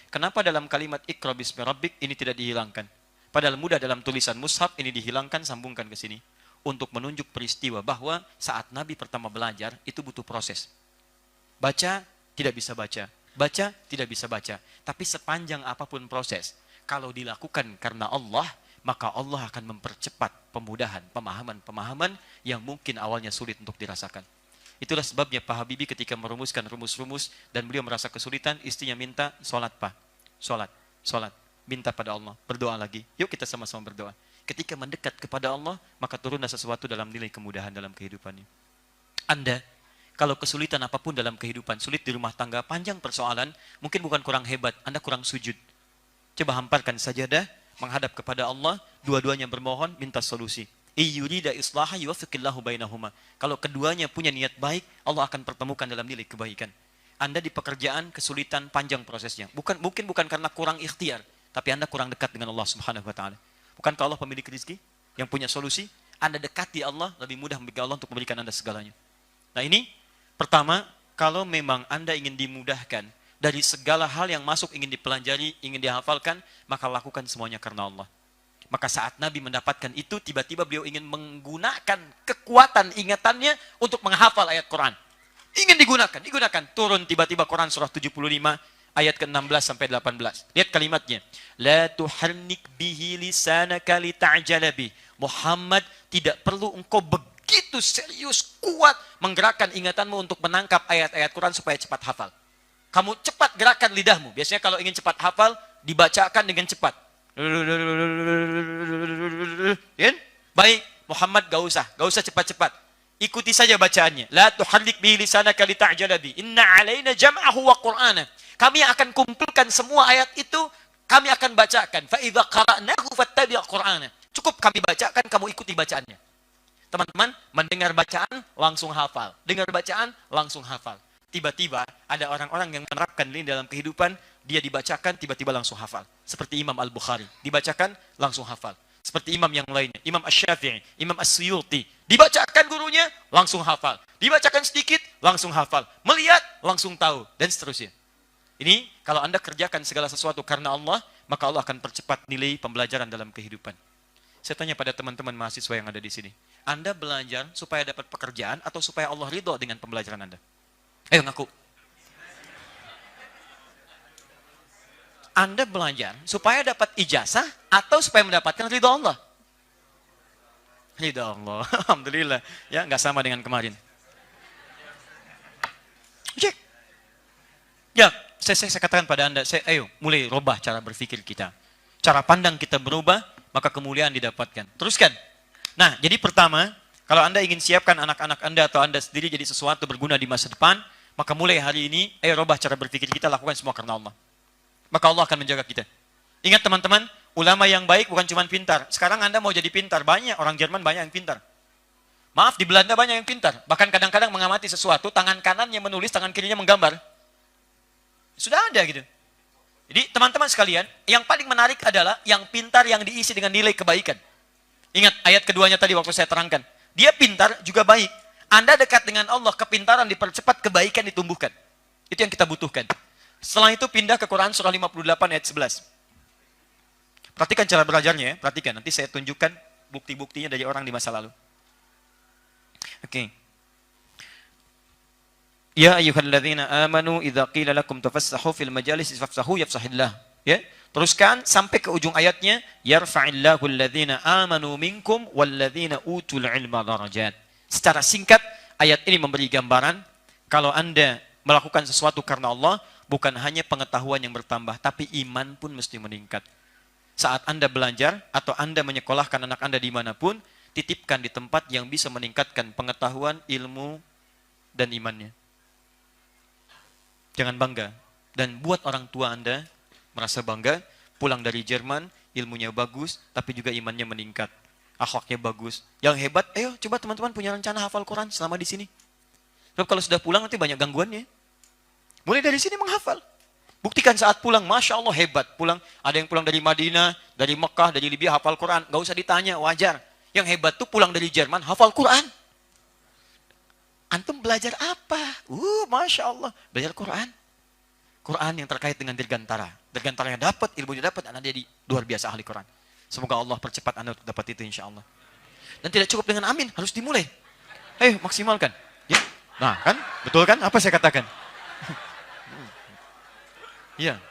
Kenapa dalam kalimat Iqra bismi rabbik ini tidak dihilangkan? Padahal mudah dalam tulisan mushaf ini dihilangkan, sambungkan ke sini. Untuk menunjuk peristiwa bahwa saat Nabi pertama belajar, itu butuh proses. Baca, tidak bisa baca. Baca, tidak bisa baca. Tapi sepanjang apapun proses, kalau dilakukan karena Allah, maka Allah akan mempercepat pemudahan, pemahaman-pemahaman yang mungkin awalnya sulit untuk dirasakan. Itulah sebabnya Pak Habibie ketika merumuskan rumus-rumus dan beliau merasa kesulitan, istrinya minta, sholat Pak. Sholat. Minta pada Allah, berdoa lagi. Yuk kita sama-sama berdoa. Ketika mendekat kepada Allah, maka turunlah sesuatu dalam nilai kemudahan dalam kehidupannya. Anda, kalau kesulitan apapun dalam kehidupan, sulit di rumah tangga, panjang persoalan, mungkin bukan kurang hebat, Anda kurang sujud. Coba hamparkan sajadah, menghadap kepada Allah, dua-duanya bermohon, minta solusi. Iyurida islaha yuwaffiqillahu bainahuma. Kalau keduanya punya niat baik, Allah akan pertemukan dalam nilai kebaikan. Anda di pekerjaan kesulitan panjang prosesnya. Mungkin bukan karena kurang ikhtiar, tapi Anda kurang dekat dengan Allah Subhanahu wa taala. Bukankah Allah pemilik rezeki yang punya solusi? Anda dekati Allah, lebih mudah bagi Allah untuk memberikan Anda segalanya. Nah ini, pertama, kalau memang Anda ingin dimudahkan dari segala hal yang masuk ingin dipelajari, ingin dihafalkan, maka lakukan semuanya karena Allah. Maka saat Nabi mendapatkan itu, tiba-tiba beliau ingin menggunakan kekuatan ingatannya untuk menghafal ayat Quran. Ingin digunakan. Turun tiba-tiba Quran surah 75, ayat ke-16 sampai 18. Lihat kalimatnya. La tuharnik bihi lisanaka lita'jala bih. Muhammad, tidak perlu engkau begitu serius, kuat menggerakkan ingatanmu untuk menangkap ayat-ayat Quran supaya cepat hafal. Kamu cepat gerakan lidahmu. Biasanya kalau ingin cepat hafal, dibacakan dengan cepat. Baik, Muhammad gak usah cepat-cepat. Ikuti saja bacaannya. La tuharrik bihi lisanaka lita'jala bi. Inna 'alaina jam'ahu wa qur'ana. Kami akan kumpulkan semua ayat itu, kami akan bacakan. Fa idza qara'nahu fattabi' qur'ana. Cukup kami bacakan, kamu ikuti bacaannya. Teman-teman, mendengar bacaan langsung hafal. Dengar bacaan langsung hafal. Tiba-tiba ada orang-orang yang menerapkan ini dalam kehidupan, dia dibacakan tiba-tiba langsung hafal. Seperti Imam Al-Bukhari, dibacakan langsung hafal. Seperti imam yang lainnya, Imam Asy-Syafi'i, Imam As-Suyuti, dibacakan gurunya langsung hafal. Dibacakan sedikit langsung hafal. Melihat langsung tahu dan seterusnya. Ini kalau Anda kerjakan segala sesuatu karena Allah, maka Allah akan percepat nilai pembelajaran dalam kehidupan. Saya tanya pada teman-teman mahasiswa yang ada di sini, Anda belajar supaya dapat pekerjaan atau supaya Allah ridho dengan pembelajaran Anda? Ayo ngaku. Anda belajar supaya dapat ijazah atau supaya mendapatkan ridho Allah? Ridho Allah. Alhamdulillah. Ya, nggak sama dengan kemarin. Cek. Ya, saya katakan pada Anda, ayo mulai rubah cara berpikir kita. Cara pandang kita berubah, maka kemuliaan didapatkan. Teruskan. Nah, jadi pertama, kalau Anda ingin siapkan anak-anak Anda atau Anda sendiri jadi sesuatu berguna di masa depan, maka mulai hari ini, ayo rubah cara berpikir kita, lakukan semua karena Allah. Maka Allah akan menjaga kita. Ingat teman-teman, ulama yang baik bukan cuma pintar. Sekarang Anda mau jadi pintar, banyak. Orang Jerman banyak yang pintar. Maaf, di Belanda banyak yang pintar. Bahkan kadang-kadang mengamati sesuatu, tangan kanannya menulis, tangan kirinya menggambar. Sudah ada gitu. Jadi teman-teman sekalian, yang paling menarik adalah yang pintar yang diisi dengan nilai kebaikan. Ingat ayat keduanya tadi waktu saya terangkan. Dia pintar juga baik. Anda dekat dengan Allah, kepintaran dipercepat, kebaikan ditumbuhkan. Itu yang kita butuhkan. Setelah itu pindah ke Quran surah 58 ayat 11. Perhatikan cara belajarnya ya, perhatikan. Nanti saya tunjukkan bukti-buktinya dari orang di masa lalu. Oke. Ya ayyuhalladzina amanu idza qila lakum tafassahu fil majalis fafsahu yafsahillah. Ya. Teruskan sampai ke ujung ayatnya, yarfa'illahu alladzina amanu minkum walladzina utul ilma darajat. Secara singkat, ayat ini memberi gambaran kalau Anda melakukan sesuatu karena Allah, bukan hanya pengetahuan yang bertambah, tapi iman pun mesti meningkat. Saat Anda belajar atau Anda menyekolahkan anak Anda dimanapun, titipkan di tempat yang bisa meningkatkan pengetahuan, ilmu, dan imannya. Jangan bangga. Dan buat orang tua Anda merasa bangga, pulang dari Jerman, ilmunya bagus, tapi juga imannya meningkat. Akhlaknya bagus. Yang hebat, ayo coba teman-teman punya rencana hafal Quran selama di sini. Sebab kalau sudah pulang nanti banyak gangguannya. Mulai dari sini menghafal. Buktikan saat pulang, Masya Allah hebat. Pulang, ada yang pulang dari Madinah, dari Mekah, dari Libya, hafal Quran. Gak usah ditanya, wajar. Yang hebat tuh pulang dari Jerman, hafal Quran. Antum belajar apa? Masya Allah, belajar Quran. Quran yang terkait dengan dirgantara. Dirgantara yang dapat, ilmunya dapat, Anda jadi luar biasa ahli Quran. Semoga Allah percepat Anda untuk dapat itu insya Allah. Dan tidak cukup dengan amin, harus dimulai. Ayo maksimalkan. Ya. Nah kan, betul kan apa saya katakan? Iya.